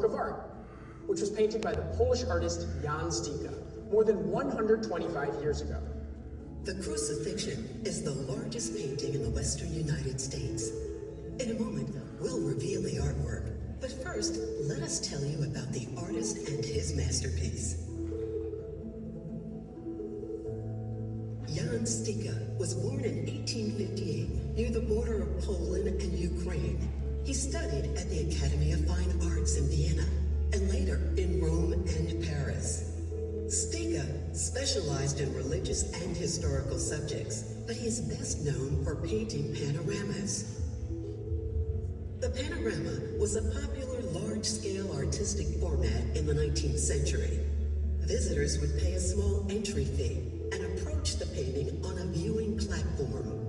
of art, which was painted by the Polish artist Jan Stika more than 125 years ago. The Crucifixion is the largest painting in the western United States. In a moment, we'll reveal the artwork, but first, let us tell you about the artist and his masterpiece. Jan Stika was born in 1858 near the border of Poland and Ukraine. He studied at the Academy of Fine Arts in Vienna, and later in Rome and Paris. Stika specialized in religious and historical subjects, but he is best known for painting panoramas. The panorama was a popular large-scale artistic format in the 19th century. Visitors would pay a small entry fee and approach the painting on a viewing platform.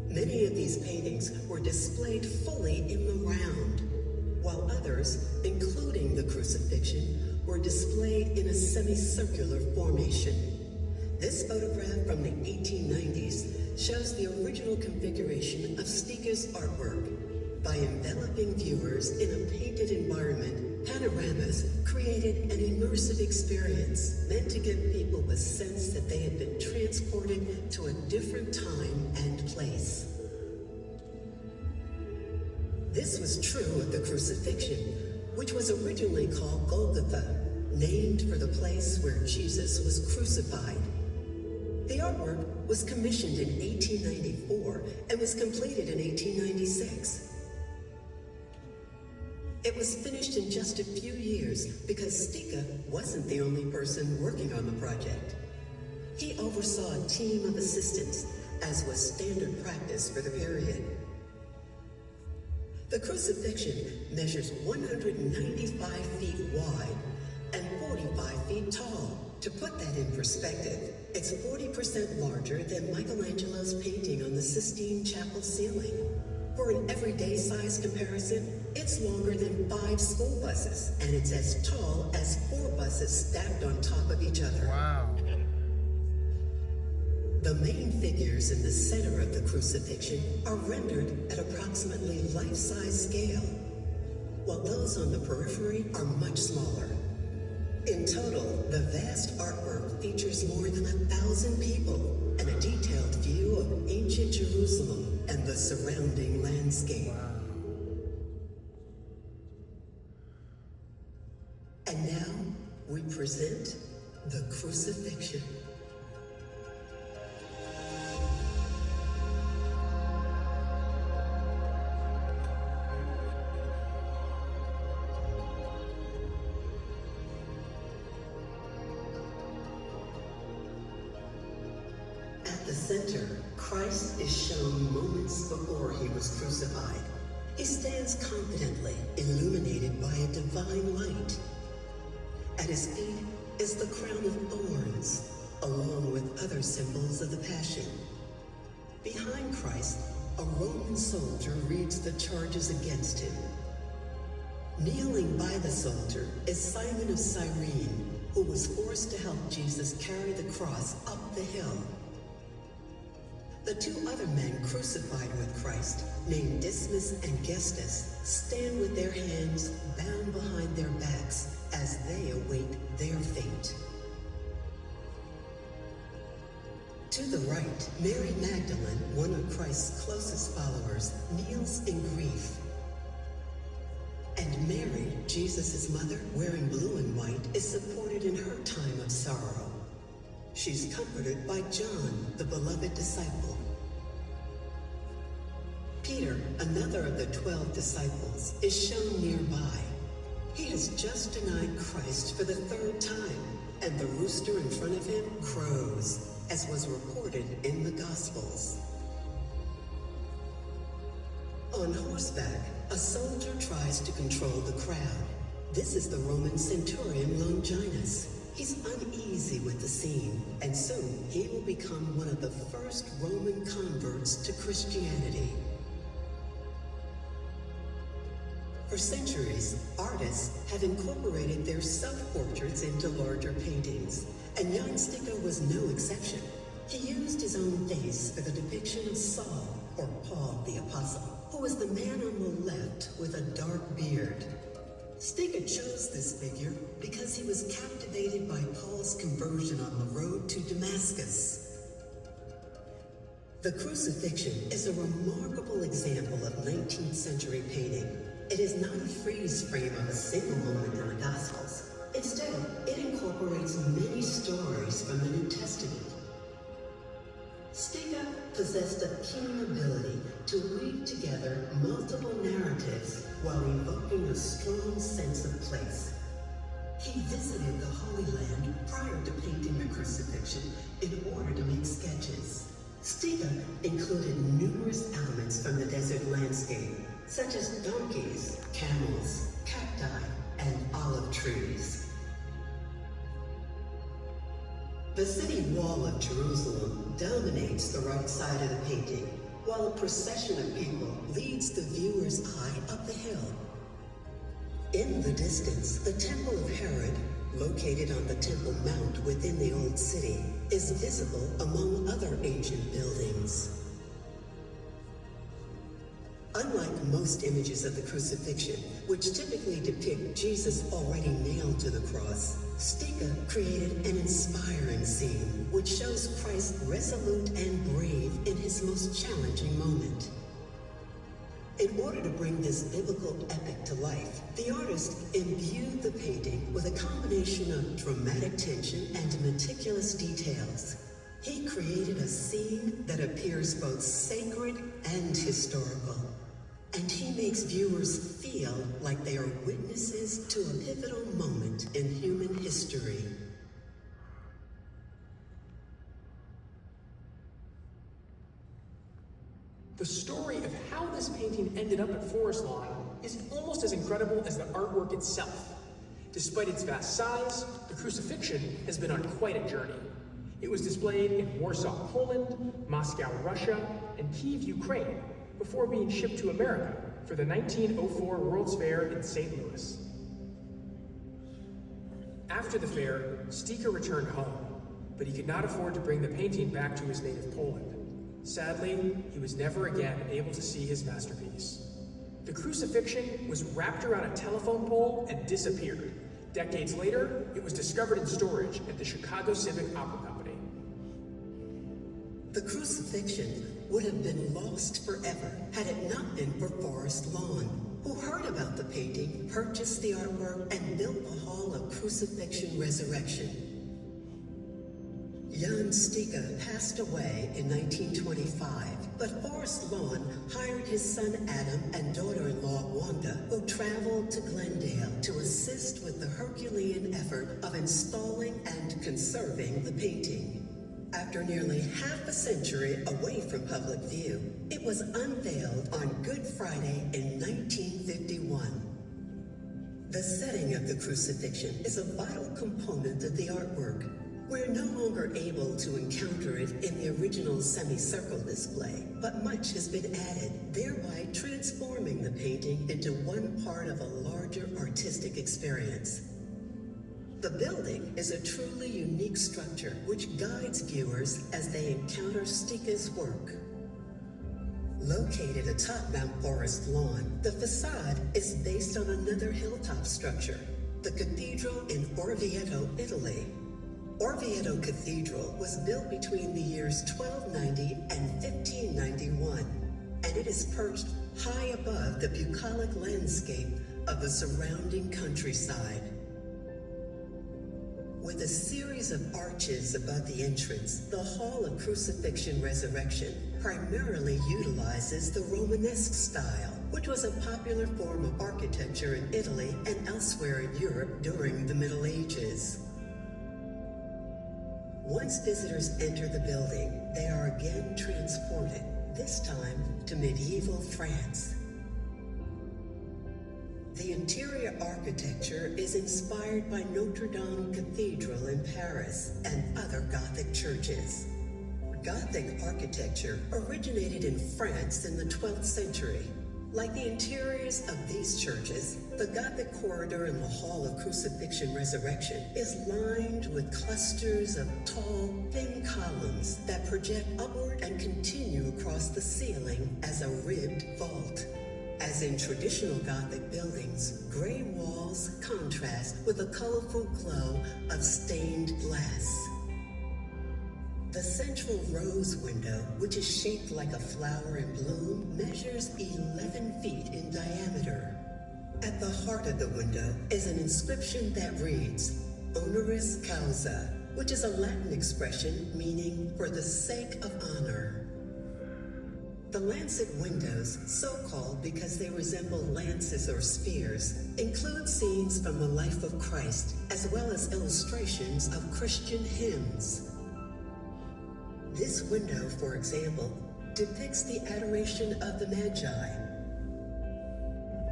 Many of these paintings were displayed fully in the round, while others, including the Crucifixion, were displayed in a semicircular formation. This photograph from the 1890s shows the original configuration of Stika's artwork. By enveloping viewers in a painted environment, panoramas created an immersive experience meant to give people the sense that they had been transported to a different time and place. This was true of the Crucifixion, which was originally called Golgotha, named for the place where Jesus was crucified. The artwork was commissioned in 1894 and was completed in 1896. It was finished in just a few years because Stika wasn't the only person working on the project. He oversaw a team of assistants, as was standard practice for the period. The Crucifixion measures 195 feet wide and 45 feet tall. To put that in perspective, it's 40% larger than Michelangelo's painting on the Sistine Chapel ceiling. For an everyday size comparison, it's longer than 5 school buses, and it's as tall as 4 buses stacked on top of each other. Wow. The main figures in the center of the Crucifixion are rendered at approximately life-size scale, while those on the periphery are much smaller. In total, the vast artwork features more than 1,000 people and a detailed view of ancient Jerusalem and the surrounding landscape. Wow. And now, we present the Crucifixion. At the center, Christ is shown moments before he was crucified. He stands confidently, illuminated by a divine light. At his feet is the crown of thorns, along with other symbols of the Passion. Behind Christ, a Roman soldier reads the charges against him. Kneeling by the soldier is Simon of Cyrene, who was forced to help Jesus carry the cross up the hill. The 2 other men crucified with Christ, named Dismas and Gestas, stand with their hands bound behind their backs as they await their fate. To the right, Mary Magdalene, one of Christ's closest followers, kneels in grief. And Mary, Jesus' mother, wearing blue and white, is supported in her time of sorrow. She's comforted by John, the beloved disciple. Peter, another of the 12 disciples, is shown nearby. He has just denied Christ for the 3rd time, and the rooster in front of him crows, as was reported in the Gospels. On horseback, a soldier tries to control the crowd. This is the Roman centurion Longinus. He's uneasy with the scene, and soon he will become one of the first Roman converts to Christianity. For centuries, artists have incorporated their self-portraits into larger paintings, and Jan Stika was no exception. He used his own face for the depiction of Saul, or Paul the Apostle, who was the man on the left with a dark beard. Stiga chose this figure because he was captivated by Paul's conversion on the road to Damascus. The crucifixion is a remarkable example of 19th century painting. It is not a freeze frame of a single moment in the Gospels. Instead, it incorporates many stories from the New Testament. Stiga possessed a keen ability to weave together multiple narratives while evoking a strong sense of place. He visited the Holy Land prior to painting the crucifixion in order to make sketches. Stiga included numerous elements from the desert landscape, such as donkeys, camels, cacti, and olive trees. The city wall of Jerusalem dominates the right side of the painting, while a procession of people leads the viewer's eye up the hill. In the distance, the Temple of Herod, located on the Temple Mount within the Old City, is visible among other ancient buildings. Unlike most images of the crucifixion, which typically depict Jesus already nailed to the cross, Stiga created an inspiring scene which shows Christ resolute and brave in his most challenging moment. In order to bring this biblical epic to life, the artist imbued the painting with a combination of dramatic tension and meticulous details. He created a scene that appears both sacred and historical, and he makes viewers feel like they are witnesses to a pivotal moment in human history. The story of how this painting ended up at Forest Lawn is almost as incredible as the artwork itself. Despite its vast size, the crucifixion has been on quite a journey. It was displayed in Warsaw, Poland, Moscow, Russia, and Kyiv, Ukraine, before being shipped to America for the 1904 World's Fair in St. Louis. After the fair, Stiga returned home, but he could not afford to bring the painting back to his native Poland. Sadly, he was never again able to see his masterpiece. The crucifixion was wrapped around a telephone pole and disappeared. Decades later, it was discovered in storage at the Chicago Civic Opera Company. The crucifixion would have been lost forever had it not been for Forest Lawn, who heard about the painting, purchased the artwork, and built the Hall of Crucifixion Resurrection. Jan Stiga passed away in 1925, but Forest Lawn hired his son Adam and daughter-in-law Wanda, who traveled to Glendale to assist with the Herculean effort of installing and conserving the painting. After nearly half a century away from public view, it was unveiled on Good Friday in 1951. The setting of the crucifixion is a vital component of the artwork. We're no longer able to encounter it in the original semicircle display, but much has been added, thereby transforming the painting into one part of a larger artistic experience. The building is a truly unique structure which guides viewers as they encounter Stiga's work. Located atop Mount Forest Lawn, the facade is based on another hilltop structure, the cathedral in Orvieto, Italy. Orvieto Cathedral was built between the years 1290 and 1591, and it is perched high above the bucolic landscape of the surrounding countryside. With a series of arches above the entrance, the Hall of Crucifixion Resurrection primarily utilizes the Romanesque style, which was a popular form of architecture in Italy and elsewhere in Europe during the Middle Ages. Once visitors enter the building, they are again transported, this time to medieval France. The interior architecture is inspired by Notre Dame Cathedral in Paris and other Gothic churches. Gothic architecture originated in France in the 12th century. Like the interiors of these churches, the Gothic corridor in the Hall of Crucifixion Resurrection is lined with clusters of tall, thin columns that project upward and continue across the ceiling as a ribbed vault. As in traditional Gothic buildings, gray walls contrast with a colorful glow of stained glass. The central rose window, which is shaped like a flower in bloom, measures 11 feet in diameter. At the heart of the window is an inscription that reads, Honoris Causa, which is a Latin expression meaning for the sake of honor. The lancet windows, so called because they resemble lances or spears, include scenes from the life of Christ, as well as illustrations of Christian hymns. This window, for example, depicts the adoration of the Magi,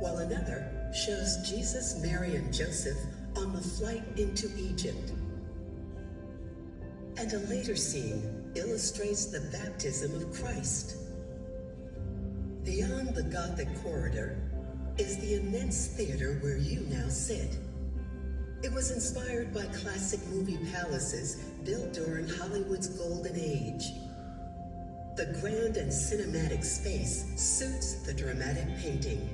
while another shows Jesus, Mary, and Joseph on the flight into Egypt. And a later scene illustrates the baptism of Christ. Beyond the Gothic corridor is the immense theater where you now sit. It was inspired by classic movie palaces built during Hollywood's golden age. The grand and cinematic space suits the dramatic painting.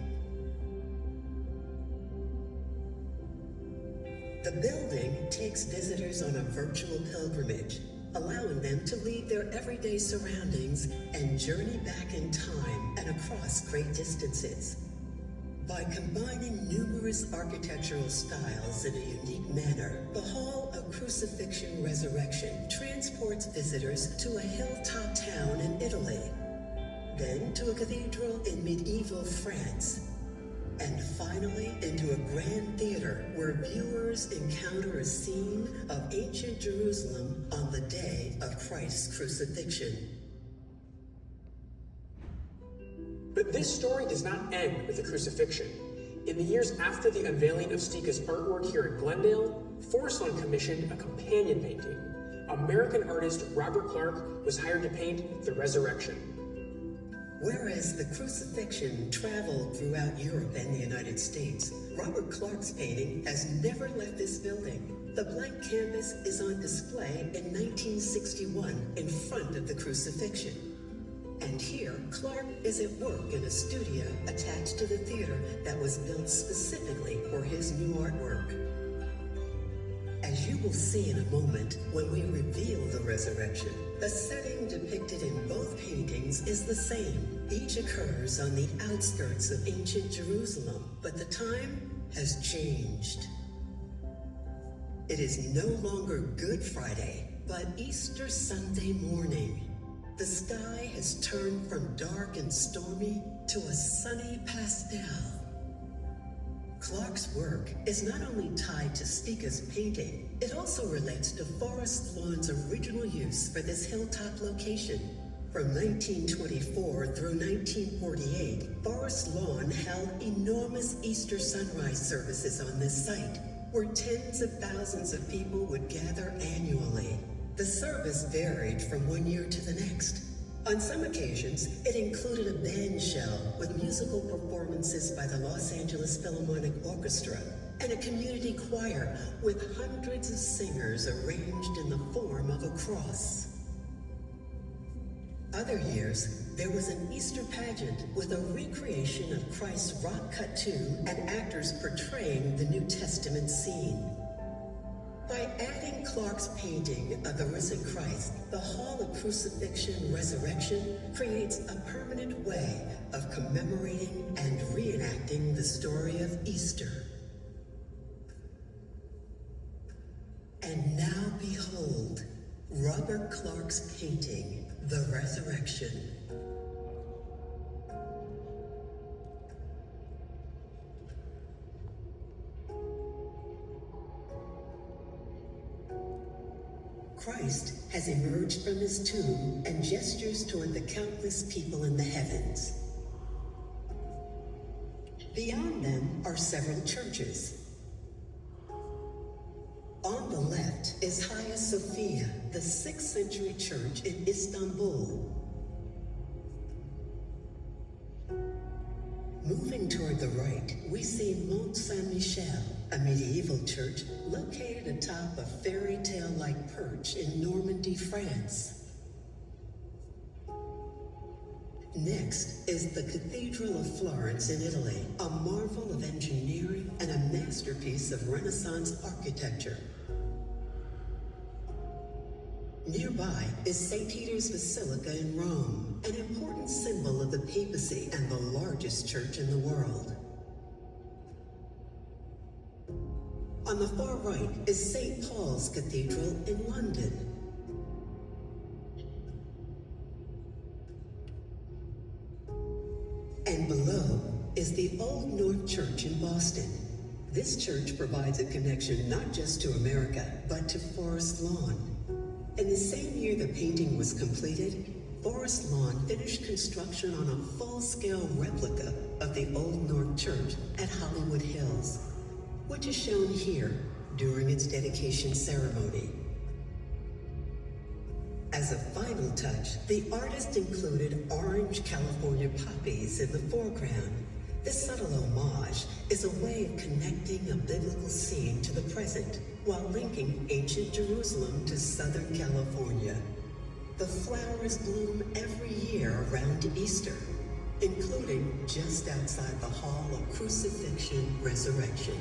The building takes visitors on a virtual pilgrimage, allowing them to leave their everyday surroundings and journey back in time and across great distances. By combining numerous architectural styles in a unique manner, the Hall of Crucifixion Resurrection transports visitors to a hilltop town in Italy, then to a cathedral in medieval France, and finally into a grand theater where viewers encounter a scene of ancient Jerusalem on the day of Christ's crucifixion. But this story does not end with the crucifixion. In the years after the unveiling of Sticha's artwork here in Glendale, Forest Lawn commissioned a companion painting. American artist Robert Clark was hired to paint the Resurrection. Whereas the crucifixion traveled throughout Europe and the United States, Robert Clark's painting has never left this building. The blank canvas is on display in 1961 in front of the crucifixion. And here, Clark is at work in a studio attached to the theater that was built specifically for his new artwork. As you will see in a moment when we reveal the resurrection, the setting depicted in both paintings is the same. Each occurs on the outskirts of ancient Jerusalem, but the time has changed. It is no longer Good Friday, but Easter Sunday morning. The sky has turned from dark and stormy to a sunny pastel. Clark's work is not only tied to Sticha's painting, it also relates to Forest Lawn's original use for this hilltop location. From 1924 through 1948, Forest Lawn held enormous Easter sunrise services on this site, where tens of thousands of people would gather annually. The service varied from one year to the next. On some occasions, it included a band shell with musical performances by the Los Angeles Philharmonic Orchestra and a community choir with hundreds of singers arranged in the form of a cross. Other years, there was an Easter pageant with a recreation of Christ's rock-cut tomb and actors portraying the New Testament scene. By adding Clark's painting of the risen Christ, the Hall of Crucifixion Resurrection creates a permanent way of commemorating and reenacting the story of Easter. And now behold, Robert Clark's painting, The Resurrection. Christ has emerged from his tomb and gestures toward the countless people in the heavens. Beyond them are several churches. On the left is Hagia Sophia, the 6th century church in Istanbul. Moving toward the right, we see Mont Saint-Michel, a medieval church located atop a fairy tale-like perch in Normandy, France. Next is the Cathedral of Florence in Italy, a marvel of engineering and a masterpiece of Renaissance architecture. Nearby is St. Peter's Basilica in Rome, an important symbol of the papacy and the largest church in the world. On the far right is St. Paul's Cathedral in London. And below is the Old North Church in Boston. This church provides a connection not just to America, but to Forest Lawn. In the same year the painting was completed, Forest Lawn finished construction on a full-scale replica of the Old North Church at Hollywood Hills, which is shown here during its dedication ceremony. As a final touch, the artist included orange California poppies in the foreground. This subtle homage is a way of connecting a biblical scene to the present while linking ancient Jerusalem to Southern California. The flowers bloom every year around Easter, including just outside the Hall of Crucifixion Resurrection.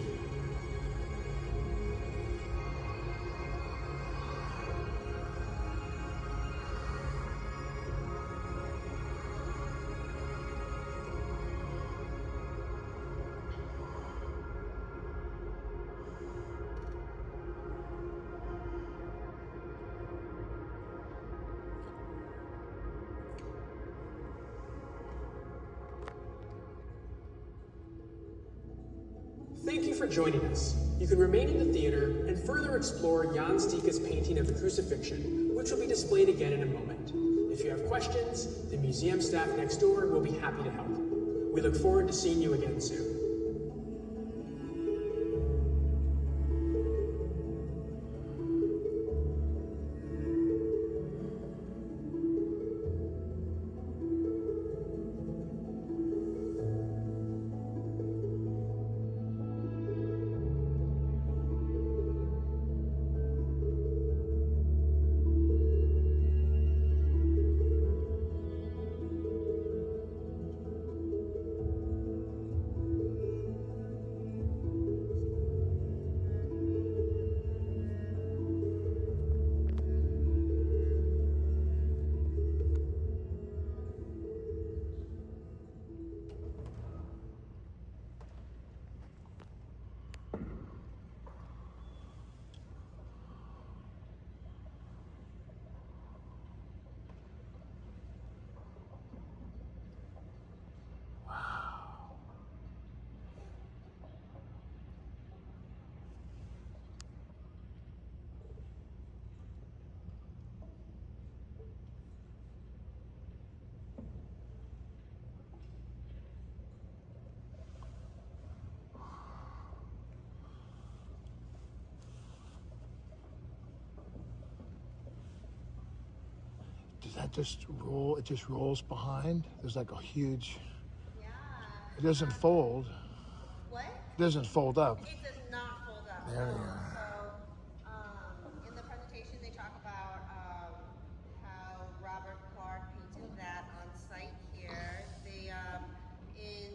Thank you for joining us. You can remain in the theater and further explore Jan Stika's painting of the Crucifixion, which will be displayed again in a moment. If you have questions, the museum staff next door will be happy to help. We look forward to seeing you again soon. Does that just roll? It just rolls behind? There's like a huge... Yeah. It doesn't fold. What? It doesn't fold up. It does not fold up. There you So, are. in the presentation, they talk about how Robert Clark painted that on site here. They, in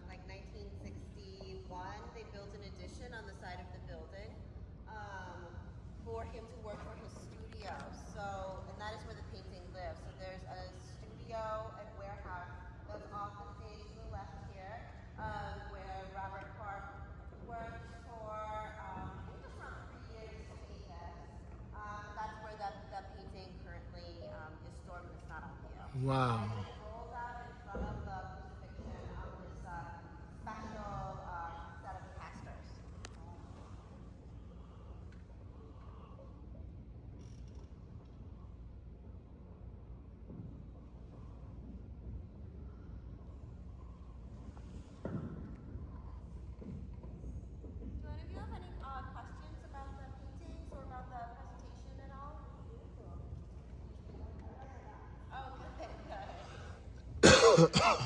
like 1961, they built an addition on the side of the building for him to work for his studio. So, and that is where the painting lives. So there's a studio and warehouse that's off the stage to the left here, where Robert Clark worked for, I think it was around 3 years to paint this. That's where that painting currently is stored when it's not on view. Wow. It rolls out in front of the crucifixion on this special set of casters. Do any of you have any questions about the paintings or about the presentation at all? Oh, good, good.